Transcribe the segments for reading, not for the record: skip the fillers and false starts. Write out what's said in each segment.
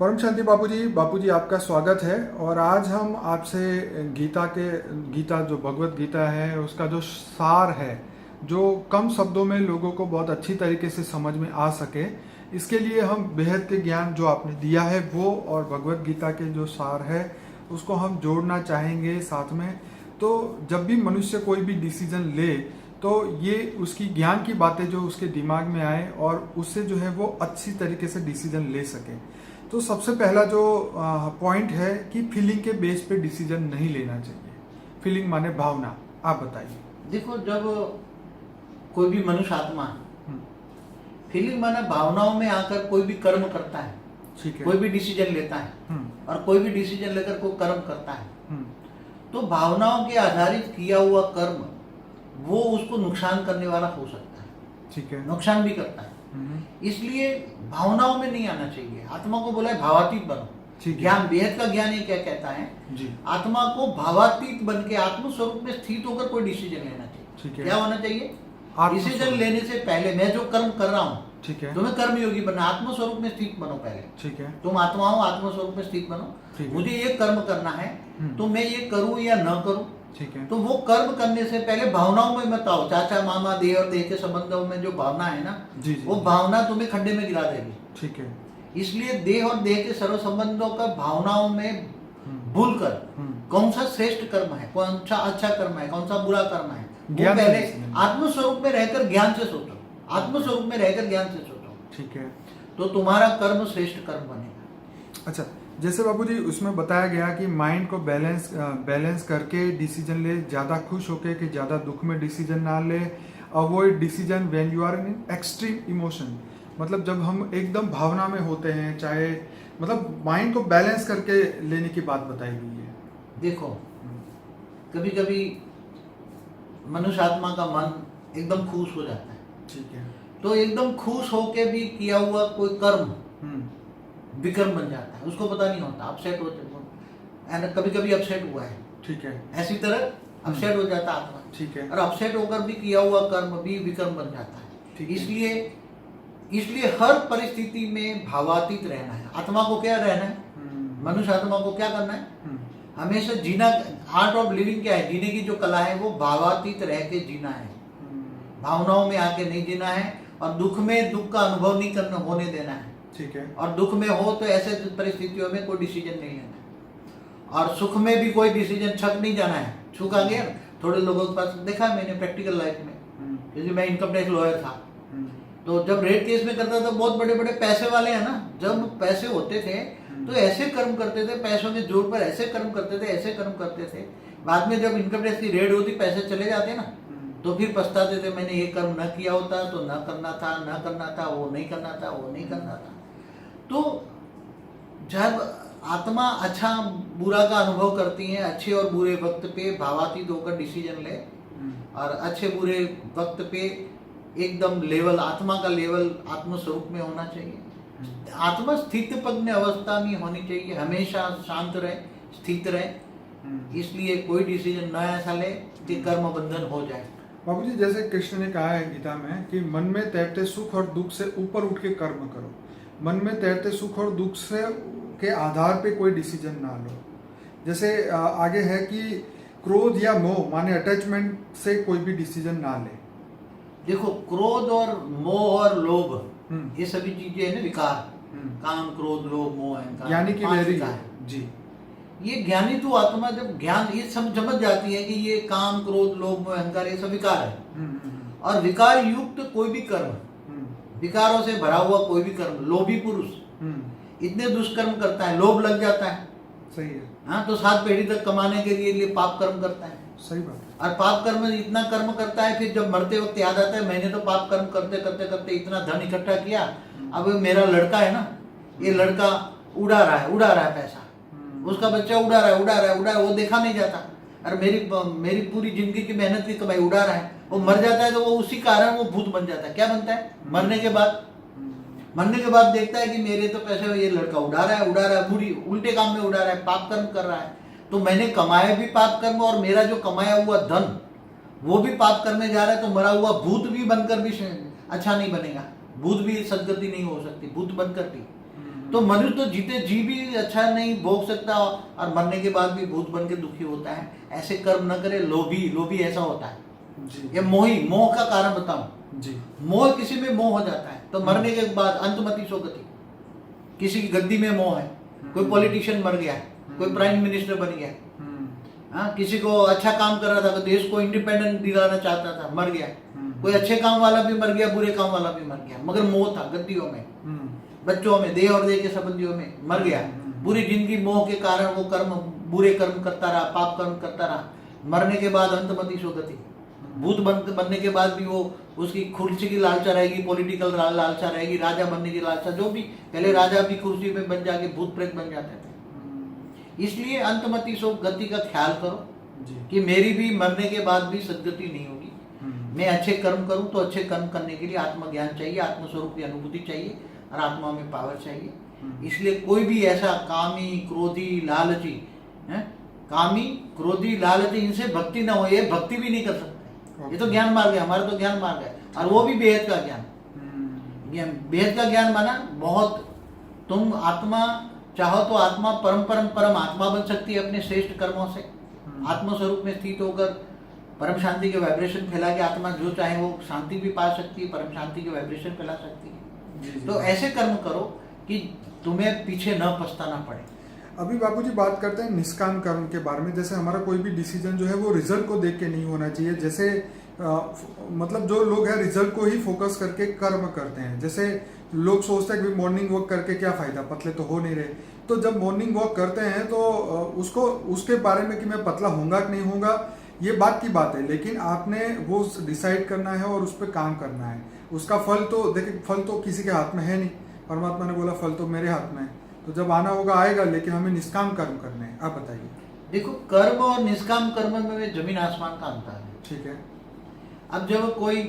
परम शांति बापूजी आपका स्वागत है। और आज हम आपसे गीता जो भगवत गीता है उसका जो सार है, जो कम शब्दों में लोगों को बहुत अच्छी तरीके से समझ में आ सके, इसके लिए हम बेहद के ज्ञान जो आपने दिया है वो और भगवत गीता के जो सार है उसको हम जोड़ना चाहेंगे साथ में। तो जब भी मनुष्य कोई भी डिसीजन ले तो ये उसकी ज्ञान की बातें जो उसके दिमाग में आए और उससे जो है वो अच्छी तरीके से डिसीजन ले सके। तो सबसे पहला जो पॉइंट है कि फीलिंग के बेस पे डिसीजन नहीं लेना चाहिए। फीलिंग माने भावना, आप बताइए। देखो, जब कोई भी मनुष्य आत्मा फीलिंग माने भावनाओं में आकर कोई भी कर्म करता है, ठीक है, कोई भी डिसीजन लेता है और कोई भी डिसीजन लेकर कोई कर्म करता है, तो भावनाओं के आधारित किया हुआ कर्म वो उसको नुकसान करने वाला हो सकता है, ठीक है, नुकसान भी करता है। इसलिए भावनाओं में नहीं आना चाहिए। आत्मा को बोला है भावातीत बनो। ज्ञान, बेहद का ज्ञान ये क्या कहता है जी। आत्मा को भावातीत बन के आत्म स्वरूप में स्थित होकर कोई डिसीजन लेना चाहिए। ठीक है, क्या होना चाहिए? डिसीजन लेने से पहले मैं जो कर्म कर रहा हूँ, ठीक है, तुम्हें कर्मयोगी बनना, आत्म स्वरूप में स्थित बनो पहले। ठीक है, तुम आत्मा हो, आत्म स्वरूप में स्थित बनो। मुझे ये कर्म करना है तो मैं ये करूं या न करूं, ठीक है। तो वो कर्म करने से पहले भावनाओं में मत आओ। चाचा मामा देह और देह के संबंधों में जो भावना है ना, जी, जी, वो भावना तुम्हें खड्डे में गिरा देगी। ठीक है। इसलिए देह और देह के सर्व संबंधों का भावनाओं में भूलकर कौन सा श्रेष्ठ कर्म है, कौन सा अच्छा कर्म है, कौन सा बुरा कर्म है, वो पहले आत्म स्वरूप में रहकर ज्ञान से सोचो। आत्म स्वरूप में रहकर ज्ञान से सोचो, ठीक है, तो तुम्हारा कर्म श्रेष्ठ कर्म बनेगा। अच्छा, जैसे बाबूजी उसमें बताया गया कि माइंड को बैलेंस करके डिसीजन ले, ज़्यादा खुश होके कि ज़्यादा दुख में डिसीजन ना ले। Avoid decision when you are in extreme emotion, मतलब जब हम एकदम भावना में होते हैं, चाहे मतलब माइंड को बैलेंस करके लेने की बात बताई गई है। देखो, कभी कभी मनुष्य आत्मा का मन एकदम खुश हो जाता है, ठीक है, तो एकदम खुश होके भी किया हुआ कोई कर्म विकर्म बन जाता है, उसको पता नहीं होता, अपसेट हो जाता। कभी कभी अपसेट हुआ है, ठीक है, ऐसी तरह अपसेट हो जाता आत्मा, ठीक है, और अपसेट होकर भी किया हुआ कर्म भी विकर्म बन जाता है। इसलिए हर परिस्थिति में भावातीत रहना है। आत्मा को क्या रहना है? मनुष्य आत्मा को क्या करना है? हमेशा जीना। आर्ट ऑफ लिविंग क्या है? जीने की जो कला है वो भावातीत रह के जीना है, भावनाओं में आके नहीं जीना है, और दुख में दुख का अनुभव नहीं करना होने देना है, ठीक है। और दुख में हो तो ऐसे परिस्थितियों में कोई डिसीजन नहीं लेना है, और सुख में भी कोई डिसीजन छक नहीं जाना है। छुक आ गया, थोड़े लोगों के पास देखा मैंने प्रैक्टिकल लाइफ में, जैसे मैं इनकम टैक्स लॉयर था, तो जब रेट केस में करता था, बहुत बड़े बड़े पैसे वाले हैं ना, जब पैसे होते थे तो ऐसे कर्म करते थे, पैसों के जोर पर ऐसे कर्म करते थे, ऐसे कर्म करते थे। बाद में जब इनकम टैक्स की रेड होती, पैसे चले जाते ना, तो फिर पछताते थे, मैंने ये कर्म न किया होता तो न करना था, न करना था, वो नहीं करना था, वो नहीं करना था। तो जब आत्मा अच्छा बुरा का अनुभव करती है, अच्छे और बुरे वक्त पे भावातीत होकर डिसीजन ले, और अच्छे बुरे वक्त पे एकदम लेवल, आत्मा का लेवल आत्म स्वरूप में होना चाहिए। आत्मा स्थित प्रज्ञ अवस्था में होनी चाहिए, हमेशा शांत रहे, स्थित रहे। इसलिए कोई डिसीजन न ऐसा ले कि कर्म बंधन हो जाए। बाबूजी, जैसे कृष्ण ने कहा है गीता में कि मन में तैरते सुख और दुख से ऊपर उठ के कर्म करो। मन में तैरते सुख और दुख से के आधार पे कोई डिसीजन ना लो। जैसे आगे है कि क्रोध या मोह माने अटैचमेंट से कोई भी डिसीजन ना ले। देखो, क्रोध और मोह और लोभ, ये सभी चीजें है ना, विकार, काम क्रोध लोभ मोह अहंकार, यानी कि वेरी जी, ये ज्ञानी तो आत्मा जब ज्ञान ये समझ जाती है कि ये काम क्रोध लोभ मोह अहंकार ये सब विकार है, और विकार युक्त कोई भी कर्म, विकारों से भरा हुआ कोई भी कर्म, लोभी पुरुष इतने दुष्कर्म करता है, लोभ लग जाता है, सही है, हाँ, तो 7 पीढ़ी तक कमाने के लिए पाप कर्म करता है। सही बात। और पाप कर्म इतना कर्म करता है, फिर जब मरते वक्त याद आता है, मैंने तो पाप कर्म करते करते करते इतना धन इकट्ठा किया, अब मेरा लड़का है ना, ये लड़का उड़ा रहा है पैसा, उसका बच्चा उड़ा रहा है, वो देखा नहीं जाता, और मेरी पूरी जिंदगी की मेहनत की कमाई उड़ा रहा है, वो मर जाता है तो वो उसी कारण वो भूत बन जाता है। क्या बनता है? मरने के बाद देखता है कि मेरे तो पैसे ये लड़का उड़ा रहा है, बुरी उल्टे काम में उड़ा रहा है, पाप कर्म कर रहा है, तो मैंने कमाया भी पाप कर्म, और मेरा जो कमाया हुआ धन वो भी पाप करने जा रहा है, तो मरा हुआ भूत भी बनकर भी अच्छा नहीं बनेगा, भूत भी सदगति नहीं हो सकती, भूत बनकर भी। तो मनुष्य तो जीते जी भी अच्छा नहीं भोग सकता और मरने के बाद भी भूत बन के दुखी होता है। ऐसे कर्म न करे। लोभी ऐसा होता है। जी ये मोह का कारण बताऊं। जी मोह किसी में मोह हो जाता है तो मरने के बाद अंतमति सोगति। किसी की गद्दी में मोह है, कोई पॉलिटिशियन मर गया, कोई प्राइम मिनिस्टर बन गया, हाँ, किसी को अच्छा काम कर रहा था, देश को इंडिपेंडेंट दिलाना चाहता था, मर गया। कोई अच्छे काम वाला भी मर गया, बुरे काम वाला भी मर गया, मगर मोह था गद्दियों में, बच्चों में, देह और देह के संबंधियों में मर गया। पूरी जिंदगी मोह के कारण वो कर्म, बुरे कर्म करता रहा, पाप कर्म करता रहा। मरने के बाद अंतमति सोगति। भूत बनने के बाद भी वो उसकी कुर्सी की लालसा रहेगी, पॉलिटिकल लालसा रहेगी, राजा बनने की लालसा, जो भी पहले राजा भी कुर्सी पे बन जाके भूत प्रेत बन जाते थे। इसलिए अंतमति सोगति का ख्याल करो कि मेरी भी मरने के बाद भी सदगति नहीं होगी। मैं अच्छे कर्म करूं तो अच्छे कर्म करने के लिए आत्मज्ञान चाहिए, आत्मस्वरूप की अनुभूति चाहिए और आत्मा में पावर चाहिए। इसलिए कोई भी ऐसा कामी, क्रोधी, लालची, कामी, क्रोधी, लालची, इनसे भक्ति ना हो, ये भक्ति भी नहीं कर सकते। ये तो ज्ञान मार्ग है, हमारा तो ज्ञान मार्ग है, और वो भी बेहद का ज्ञान। बेहद का ज्ञान माना बहुत, तुम आत्मा चाहो तो आत्मा परम आत्मा बन सकती है अपने श्रेष्ठ कर्मों से। आत्म स्वरूप में स्थित होकर परम शांति के वाइब्रेशन फैला के आत्मा जो चाहे वो शांति भी पा सकती है, परम शांति के वाइब्रेशन फैला सकती है। तो ऐसे कर्म करो कि तुम्हें पीछे न पछताना पड़े। अभी बापूजी बात करते हैं निष्काम कर्म के बारे में। जैसे हमारा कोई भी डिसीजन जो है वो रिजल्ट को देख के नहीं होना चाहिए। जैसे मतलब जो लोग हैं रिजल्ट को ही फोकस करके कर्म करते हैं। जैसे लोग सोचते हैं कि मॉर्निंग वॉक करके क्या फायदा, पतले तो हो नहीं रहे। तो जब मॉर्निंग वॉक करते हैं तो उसको उसके बारे में कि मैं पतला होऊंगा कि नहीं होऊंगा, ये बात की बात है, लेकिन आपने वो डिसाइड करना है और उस पर काम करना है। उसका फल तो देखिए, फल तो किसी के हाथ में है नहीं। परमात्मा ने बोला फल तो मेरे हाथ में है, तो जब आना होगा आएगा, लेकिन हमें निष्काम कर्म करने हैं। आप बताइए। देखो, कर्म और निष्काम कर्म में जमीन आसमान का अंतर है। ठीक है। अब जब कोई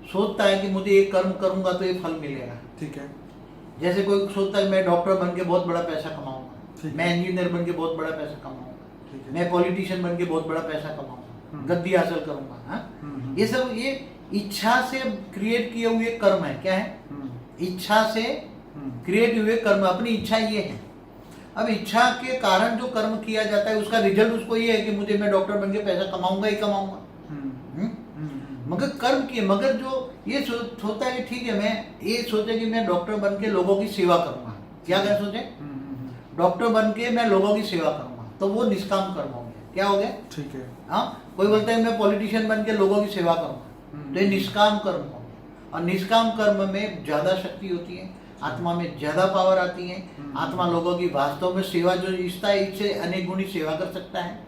सोचता है कि मुझे ये कर्म करूंगा तो ये फल मिलेगा, ठीक है। जैसे कोई सोचता है मैं डॉक्टर बन के बहुत बड़ा पैसा कमाऊंगा, मैं इंजीनियर बन के बहुत बड़ा पैसा कमाऊंगा, मैं पॉलिटिशियन बन के बहुत बड़ा पैसा कमाऊंगा, गद्दी हासिल करूंगा। ये सब ये इच्छा से क्रिएट किए हुए कर्म है। क्या है? इच्छा से क्रिएट हुए कर्म, अपनी इच्छा ये है। अब इच्छा के कारण जो कर्म किया जाता है उसका रिजल्ट उसको ये है कि मुझे, मैं डॉक्टर बन के पैसा कमाऊंगा ही कमाऊंगा। मगर कर्म किए, मगर जो ये सोचता है कि ठीक है, मैं ये सोचे कि मैं डॉक्टर बन के लोगों की सेवा करूंगा। क्या क्या सोचे? डॉक्टर बन के मैं लोगों की सेवा करूंगा, तो वो निष्काम कर्म हो गया। क्या हो गया? ठीक है। हाँ, कोई बोलता है मैं पॉलिटिशियन बन के लोगों की सेवा करूंगा, तो ये निष्काम कर्म हो गया। और निष्काम कर्म में ज्यादा शक्ति होती है, आत्मा में ज्यादा पावर आती है। आत्मा लोगों की वास्तव में सेवा जो इच्छा है, इससे अनेक गुणी सेवा कर सकता है।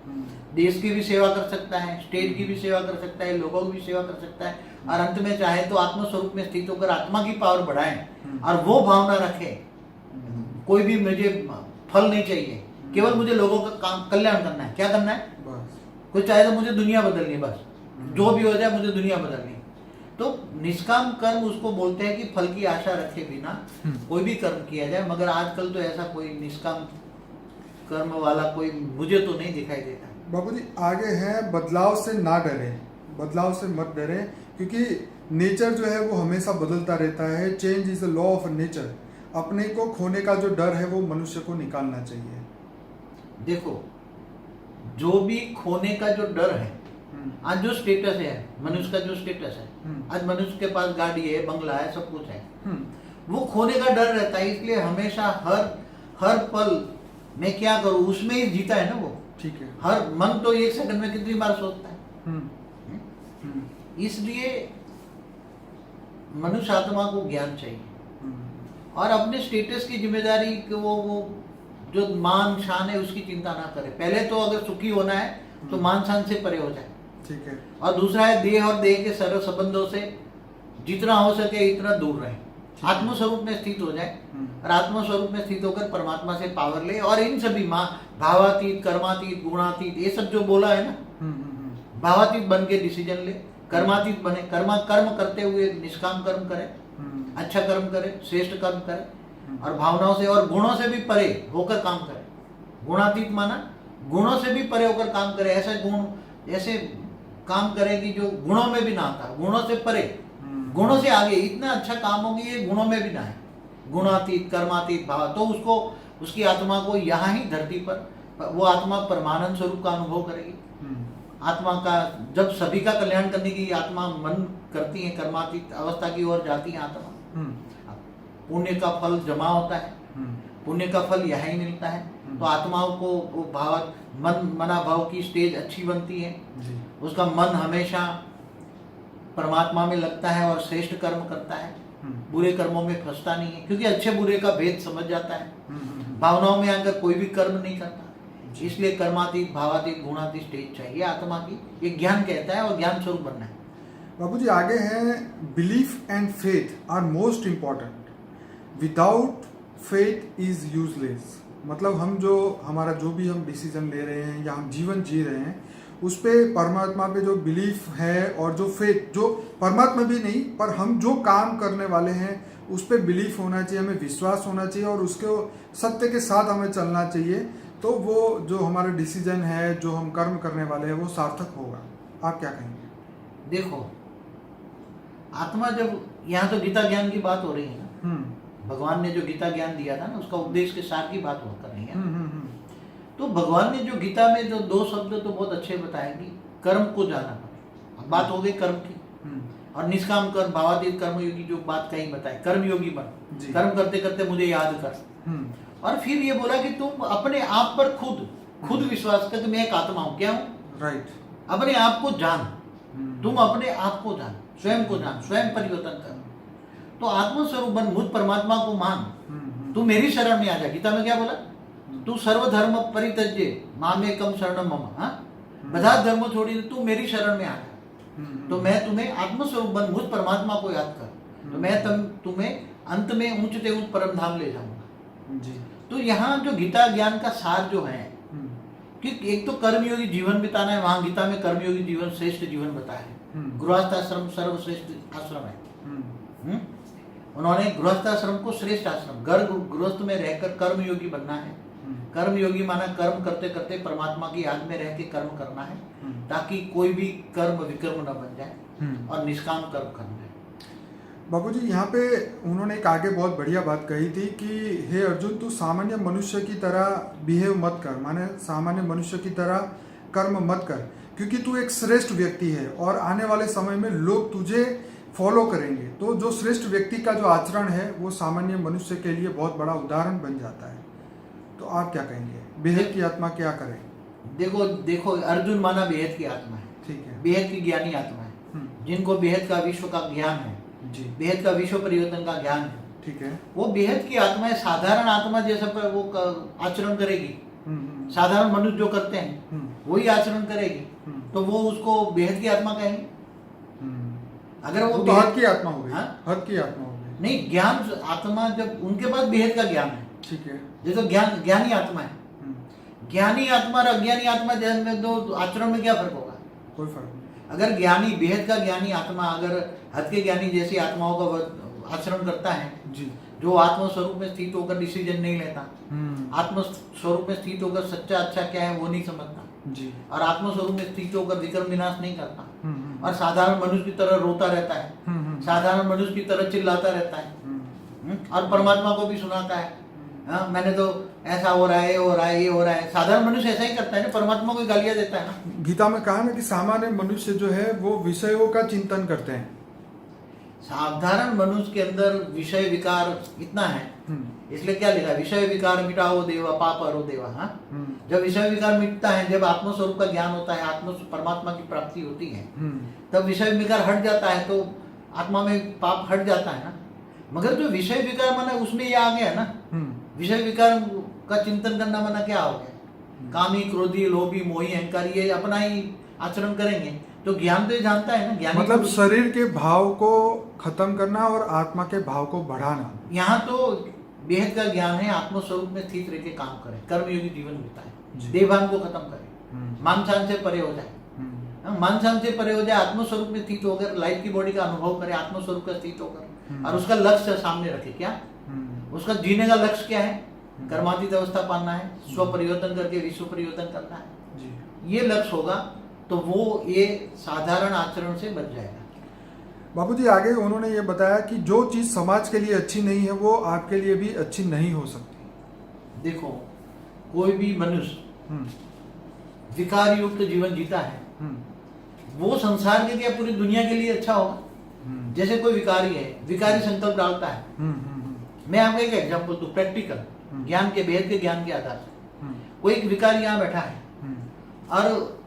देश की भी सेवा कर सकता है, स्टेट की भी सेवा कर सकता है, लोगों की भी सेवा कर सकता है, और अंत में चाहे तो आत्म स्वरूप में स्थित होकर आत्मा की पावर बढ़ाए और वो भावना रखे, कोई भी मुझे फल नहीं चाहिए, केवल मुझे लोगों का काम कल्याण करना है। क्या करना है? कोई चाहे तो मुझे दुनिया बदलनी है, बस जो भी हो जाए मुझे दुनिया बदलनी है। तो निष्काम कर्म उसको बोलते हैं कि फल की आशा रखे बिना कोई भी कर्म किया जाए। मगर आजकल तो ऐसा कोई निष्काम कर्म वाला कोई मुझे तो नहीं दिखाई देता। बापूजी आगे है, बदलाव से ना डरे, बदलाव से मत डरे, क्योंकि नेचर जो है वो हमेशा बदलता रहता है। Change is the law of nature. अपने को खोने का जो डर है वो मनुष्य को निकालना चाहिए। देखो, जो भी खोने का जो डर है, आज जो स्टेटस है मनुष्य का, जो स्टेटस है, आज मनुष्य के पास गाड़ी है, बंगला है, सब कुछ है, वो खोने का डर रहता है। इसलिए हमेशा हर पल मैं क्या करूं उसमें ही जीता है ना वो। ठीक है। हर मन तो एक सेकंड में कितनी बार सोचता है। इसलिए मनुष्य आत्मा को ज्ञान चाहिए और अपने स्टेटस की जिम्मेदारी कि वो जो मान शान है उसकी चिंता ना करे। पहले तो अगर सुखी होना है तो मान शान से परे हो जाए। ठीक है। और दूसरा है देह और देह के सर्व संबंधों से जितना हो सके इतना दूर रहे, आत्म स्वरूप में स्थित हो जाए और आत्म स्वरूप में स्थित होकर परमात्मा से पावर ले। और इन सभी भावातीत, कर्मातीत, गुणातीत, ये सब जो बोला है ना, भावातीत बन के डिसीजन ले, कर्मातीत बने, कर्म करते हुए निष्काम कर्म करे, अच्छा कर्म करे, श्रेष्ठ कर्म करे, और भावनाओं से और गुणों से भी परे होकर काम करे। गुणातीत माना गुणों से भी परे होकर काम करे। ऐसे काम करे कि जो गुणों में भी ना आता, गुणों से परे, गुणों से आगे, इतना अच्छा काम होगी ये गुणों में भी ना है। गुणातीत कर्मातीत भाव, तो उसको उसकी आत्मा को यहाँ ही धरती पर वो आत्मा परमानंद स्वरूप का अनुभव करेगी। आत्मा का जब सभी का कल्याण करने की आत्मा मन करती है, कर्मातीत अवस्था की ओर जाती है आत्मा, पुण्य का फल जमा होता है, पुण्य का फल यहाँ ही मिलता है, तो आत्माओं को वो भाव मना भाव की स्टेज अच्छी बनती है, उसका मन हमेशा परमात्मा में लगता है और श्रेष्ठ कर्म करता है, बुरे कर्मों में फंसता नहीं है, क्योंकि अच्छे बुरे का भेद समझ जाता है, भावनाओं में आकर कोई भी कर्म नहीं करता। इसलिए कर्मातीत भावातीत गुणातीत स्टेज चाहिए आत्मा की, ये ज्ञान कहता है और ज्ञान स्वरूप बनना है। बाबूजी आगे हैं, belief and faith are most important, without faith is useless. मतलब हमारा जो भी हम डिसीजन ले रहे हैं या हम जीवन जी रहे हैं, उस पे परमात्मा पे जो बिलीफ है और जो फेथ, जो परमात्मा भी नहीं पर हम जो काम करने वाले हैं उस पे बिलीफ होना चाहिए, हमें विश्वास होना चाहिए और उसके सत्य के साथ हमें चलना चाहिए, तो वो जो हमारा डिसीजन है, जो हम कर्म करने वाले हैं, वो सार्थक होगा। आप क्या कहेंगे? देखो, आत्मा जब यहाँ तो गीता ज्ञान की बात हो रही है ना, भगवान ने जो गीता ज्ञान दिया था ना, उसका उपदेश के सार की बात हो कर रही है। तो भगवान ने जो गीता में जो 2 शब्द तो बहुत अच्छे बताए कि कर्म को जाना पड़े। अब बात हो गई कर्म की, और निष्काम कर्म भावातीत कर्मयोगी जो बात कहीं बताए, कर्मयोगी बन, कर्म करते करते मुझे याद कर। और फिर ये बोला कि तुम अपने आप पर खुद विश्वास कर, मैं एक आत्मा हूं, क्या हूं? राइट। अपने आप को जान, तुम अपने आप को जान, स्वयं को जान, स्वयं परिवर्तन कर, तो आत्मस्वरूप बन, मुझ परमात्मा को मान, तू मेरी शरण में आ जा। गीता में क्या बोला? तू सर्वधर्म परित्यज्य मामेकम शरणम मम, બધા ધર્મો છોડીને तू मेरी शरण में आ जा, तो मैं तुम्हें आत्मस्वरूप बन, मुझ परमात्मा को याद कर, तो मैं तुम्हें अंत में ऊंचते ऊंच परम धाम ले जाऊंगा जी। तो यहाँ जो गीता ज्ञान का सार जो है कि एक तो कर्मयोगी जीवन बिताना है, वहां गीता में कर्मयोगी जीवन श्रेष्ठ जीवन बताया है। गृहस्थाश्रम सर्वश्रेष्ठ आश्रम है, उन्होंने गृहस्थाश्रम को श्रेष्ठ आश्रम, गृहस्थ में रहकर कर्मयोगी बनना है। कर्मयोगी माना कर्म करते करते परमात्मा की याद में रह के कर्म करना है, ताकि कोई भी कर्म विकर्म न बन जाए और निष्काम कर्म करना है। बाबूजी यहाँ पे उन्होंने एक आगे बहुत बढ़िया बात कही थी कि हे अर्जुन, तू सामान्य मनुष्य की तरह बिहेव मत कर, माने सामान्य मनुष्य की तरह कर्म मत कर, क्योंकि तू एक श्रेष्ठ व्यक्ति है और आने वाले समय में लोग तुझे फॉलो करेंगे। तो जो श्रेष्ठ व्यक्ति का जो आचरण है वो सामान्य मनुष्य के लिए बहुत बड़ा उदाहरण बन जाता है। तो आप क्या कहेंगे, बेहद की आत्मा क्या करे? देखो अर्जुन माना बेहद की आत्मा है, ठीक है, बेहद की ज्ञानी आत्मा है, जिनको बेहद का विश्व का ज्ञान है जी, बेहद का विश्व परिवर्तन का ज्ञान है, ठीक है, वो बेहद की आत्मा है। साधारण आत्मा जैसा पर वो आचरण करेगी, साधारण मनुष्य जो करते हैं वही आचरण करेगी, तो वो उसको बेहद की आत्मा कहेंगे। अगर वो तो हद की आत्मा हो गई, हद की आत्मा हो गई। नहीं, ज्ञान आत्मा जब उनके पास बेहद का ज्ञान है, ठीक है, जैसे ज्ञानी आत्मा है, ज्ञानी आत्मा और अज्ञानी आत्मा में दो आचरण में क्या फर्क होगा? कोई फर्क नहीं। अगर ज्ञानी बेहद का ज्ञानी आत्मा अगर हद के ज्ञानी जैसी आत्माओं का आचरण करता है जी, जो आत्म स्वरूप में स्थित होकर डिसीजन नहीं लेता, आत्म स्वरूप में स्थित होकर सच्चा अच्छा क्या है वो नहीं समझता जी, और आत्म स्वरूप में स्थित होकर विक्रम विनाश नहीं करता, और साधारण मनुष्य की तरह रोता रहता है, साधारण मनुष्य की तरह चिल्लाता रहता है, और परमात्मा को भी सुनाता है, मैंने तो ऐसा हो रहा है, ये हो रहा है, ये हो रहा है। साधारण मनुष्य ऐसा ही करता है ना, परमात्मा को गालियां देता है ना। गीता में कहा ना कि सामान्य मनुष्य जो है वो विषयों का चिंतन करते हैं। साधारण मनुष्य के अंदर विषय विकार इतना है, इसलिए क्या लिखा, विषय विकार मिटाओ देवा पाप हरो देवा। जब विषय विकार मिटता है, जब आत्म स्वरूप का ज्ञान होता है, आत्म परमात्मा की प्राप्ति होती है, तब विषय विकार हट जाता है, तो आत्मा में पाप हट जाता है ना। मगर जो विषय विकार माना उसमें ये आ गया ना, विषय विकार का चिंतन करना माना क्या हो गया, कामी क्रोधी लोभी मोही अहंकारी ये अपना ही आचरण करेंगे, तो ज्ञान तो ये जानता है ना, ज्ञान मतलब शरीर के भाव को खत्म करना और आत्मा के भाव को बढ़ाना। यहाँ तो बेहद का ज्ञान है, आत्म स्वरूप में स्थित रह के काम करे, कर्मयोगी जीवन बिताए, देहभान को खत्म करे, मानसान से परे हो जाए, मानसान से परे हो जाए, आत्म स्वरूप में स्थित होकर लाइफ की बॉडी का अनुभव करे, आत्म स्वरूप का स्थित होकर, और उसका लक्ष्य सामने रखे। क्या उसका जीने का लक्ष्य क्या है? कर्मातीत अवस्था पाना है, स्व परिवर्तन करके विश्व परिवर्तन करना है जी। ये लक्ष्य होगा तो वो ये साधारण आचरण से बच जाएगा। बापूजी आगे उन्होंने ये बताया कि जो चीज़ समाज के लिए अच्छी नहीं है वो आपके लिए भी अच्छी नहीं हो सकती। देखो, कोई भी मनुष्य हम्म, विकार युक्त जीवन जीता है, हम्म, वो संसार के लिए पूरी दुनिया के लिए अच्छा होगा। हम्म, जैसे कोई विकारी है, विकारी संकल्प डालता है। हम्म, हम्म, मैं आपको एक एग्जांपल दूं, प्रैक्टिकल हम्म। ज्ञान के, भेद के ज्ञान के आधार से। हम्म, कोई एक विकारी यहाँ बैठा है हम्म, और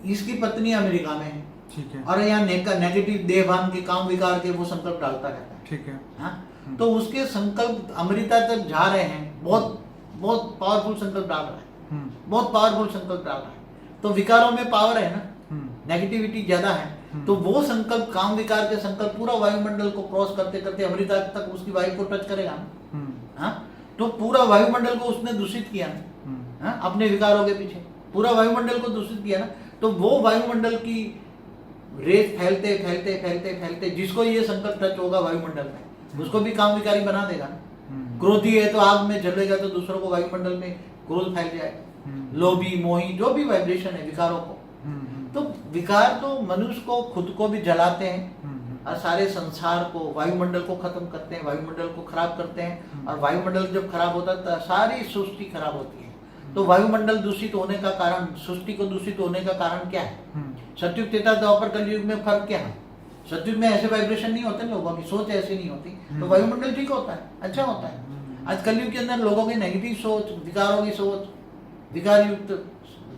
इसकी पत्नी अमेरिका में है, ठीक है, और यहाँ नेगेटिव देहभान के, काम विकार के वो संकल्प डालता रहता है। ठीक है, हाँ? तो उसके संकल्प अमृता तक जा रहे हैं, बहुत बहुत पावरफुल संकल्प डाल रहा है, बहुत पावरफुल संकल्प डाल रहा है। तो विकारों में पावर है ना, नेगेटिविटी ज्यादा है, तो वो संकल्प, काम विकार के संकल्प पूरा वायुमंडल को क्रॉस करते करते अमृता तक उसकी वायु को टच करेगा ना। हाँ? तो पूरा वायुमंडल को उसने दूषित किया ना। हाँ? अपने विकारों के पीछे पूरा वायुमंडल को दूषित किया ना। तो वो वायुमंडल की रेत फैलते फैलते फैलते फैलते, जिसको ये संकल्प टच होगा वायुमंडल में, उसको भी काम विकारी बना देगा ना। क्रोधी है तो आग में जलेगा, तो दूसरों को वायुमंडल में क्रोध फैल जाएगा। लोभी, मोही, जो भी वाइब्रेशन है विकारों को, तो विकार तो मनुष्य को, खुद को भी जलाते हैं और सारे संसार को, वायुमंडल को खत्म करते हैं, वायुमंडल को खराब करते हैं। और वायुमंडल जब खराब होता है तो सारी सृष्टि खराब होती है। तो वायुमंडल दूषित होने का कारण, सृष्टि को दूषित होने का कारण क्या है? सतयुग, त्रेता, द्वापर, कलयुग में फर्क क्या है? सतयुग में ऐसे वाइब्रेशन नहीं होते, लोगों की सोच ऐसी नहीं होती, तो वायुमंडल ठीक होता है, अच्छा होता है। आज कलयुग के अंदर लोगों की नेगेटिव सोच, विकारों की सोच, विकार युक्त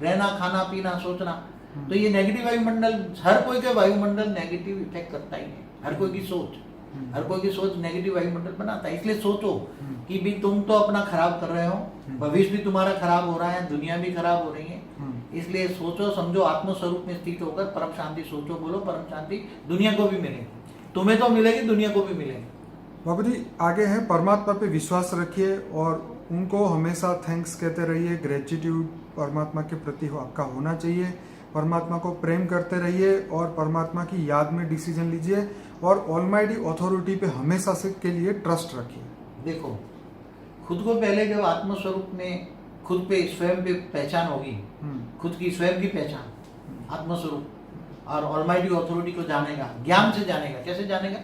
रहना, खाना पीना, सोचना, तो ये नेगेटिव वायुमंडल, हर कोई का वायुमंडल नेगेटिव इफेक्ट करता ही है। हर कोई की सोच, हर कोई की सोच नेगेटिव वायुमंडल बनाता है। इसलिए सोचो कि भी तुम तो अपना खराब कर रहे हो, भविष्य भी तुम्हारा खराब हो रहा है, दुनिया भी खराब हो रही है। इसलिए सोचो, समझो, आत्मस्वरूप में स्थित होकर परम शांति सोचो, बोलो परम शांति दुनिया को भी मिलेगी। तुम्हें तो मिलेगी, दुनिया को भी मिलेगी। बाबू जी आगे है, परमात्मा पे विश्वास रखिए और उनको हमेशा थैंक्स कहते रहिए। ग्रेटिट्यूड परमात्मा के प्रति आपका होना चाहिए। परमात्मा को प्रेम करते रहिए और परमात्मा की याद में डिसीजन लीजिए और ऑलमाइटी अथॉरिटी पे हमेशा से के लिए ट्रस्ट रखिए। देखो, खुद को पहले जब आत्मस्वरूप में खुद पे, स्वयं पे पहचान होगी, खुद की स्वयं की पहचान, आत्मस्वरूप, और ऑलमाइटी अथॉरिटी को जानेगा, ज्ञान से जानेगा। कैसे जानेगा?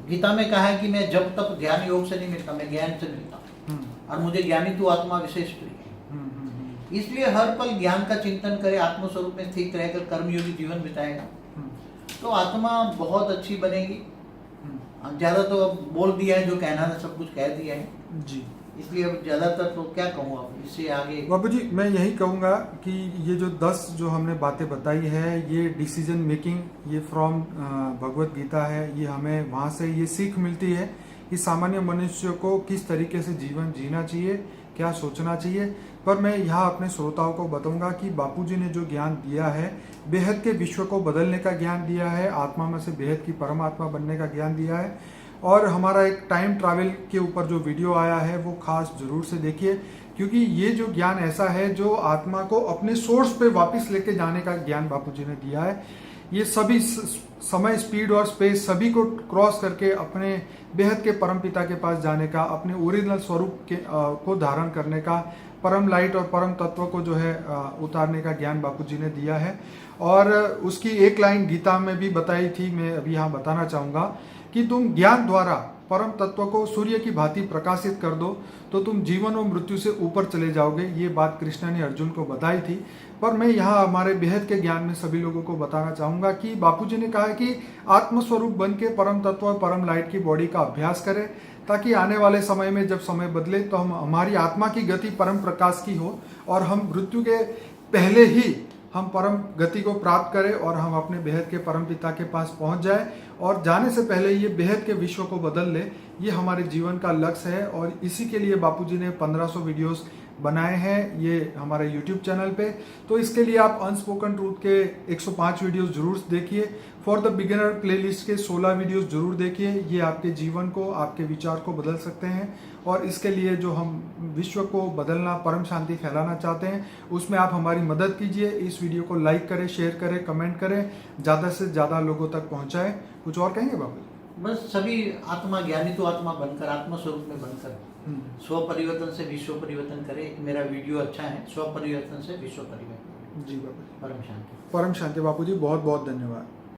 गीता में कहा है कि मैं जब तक ध्यान योग से नहीं मिलता, मैं ज्ञान से मिलता हूँ, और मुझे ज्ञानी तू आत्मा विशेष प्रिय है। इसलिए हर पल ज्ञान का चिंतन करे, आत्मस्वरूप में स्थित रहकर कर्मयोगी जीवन बिताएगा, तो आत्मा बहुत अच्छी बनेगी। ज्यादा तो अब बोल दिया है, जो कहना था सब कुछ कह दिया है जी। इसलिए अब ज्यादातर तो क्या कहूँ, अब इससे आगे बाबू जी मैं यही कहूँगा कि ये जो 10 जो हमने बातें बताई है, ये डिसीजन मेकिंग, ये फ्रॉम भगवत गीता है। ये हमें वहाँ से ये सीख मिलती है कि सामान्य मनुष्य को किस तरीके से जीवन जीना चाहिए, क्या सोचना चाहिए। पर मैं यहाँ अपने श्रोताओं को बताऊंगा कि बापूजी ने जो ज्ञान दिया है, बेहद के विश्व को बदलने का ज्ञान दिया है, आत्मा में से बेहद की परमात्मा बनने का ज्ञान दिया है। और हमारा एक टाइम ट्रैवल के ऊपर जो वीडियो आया है वो खास जरूर से देखिए, क्योंकि ये जो ज्ञान ऐसा है जो आत्मा को अपने सोर्स पे वापस लेके जाने का ज्ञान बापूजी ने दिया है। ये सभी समय, स्पीड और स्पेस सभी को क्रॉस करके अपने बेहद के परम पिता के पास जाने का, अपने ओरिजिनल स्वरूप के को धारण करने का, परम लाइट और परम तत्व को जो है उतारने का ज्ञान बापूजी ने दिया है। और उसकी एक लाइन गीता में भी बताई थी, मैं अभी यहाँ बताना चाहूँगा कि तुम ज्ञान द्वारा परम तत्व को सूर्य की भांति प्रकाशित कर दो तो तुम जीवन और मृत्यु से ऊपर चले जाओगे। ये बात कृष्ण ने अर्जुन को बताई थी। पर मैं यहाँ हमारे बेहद के ज्ञान में सभी लोगों को बताना चाहूँगा कि बापूजी ने कहा है कि आत्मस्वरूप बन के परम तत्व और परम लाइट की बॉडी का अभ्यास करें, ताकि आने वाले समय में जब समय बदले तो हमारी आत्मा की गति परम प्रकाश की हो और हम मृत्यु के पहले ही हम परम गति को प्राप्त करें और हम अपने बेहद के परम पिता के पास पहुंच जाए और जाने से पहले ये बेहद के विश्व को बदल ले। ये हमारे जीवन का लक्ष्य है और इसी के लिए बापूजी ने 1500 वीडियोस बनाए हैं ये हमारे YouTube चैनल पे। तो इसके लिए आप अनस्पोकन ट्रूथ के 105 वीडियोस जरूर देखिए। फॉर द बिगिनर प्लेलिस्ट के 16 वीडियोस जरूर देखिए। ये आपके जीवन को, आपके विचार को बदल सकते हैं और इसके लिए जो हम विश्व को बदलना, परम शांति फैलाना चाहते हैं, उसमें आप हमारी मदद कीजिए। इस वीडियो को लाइक करें, शेयर करें, कमेंट करें, ज़्यादा से ज़्यादा लोगों तक पहुँचाएं। कुछ और कहेंगे बाबू? बस सभी आत्मा, ज्ञानी तो आत्मा बनकर, आत्मस्वरूप में बनकर स्व परिवर्तन से विश्व परिवर्तन करे। मेरा वीडियो अच्छा है, स्व परिवर्तन से विश्व परिवर्तन। जी बाबू, परम शांति। परम शांति बापू जी, बहुत बहुत धन्यवाद।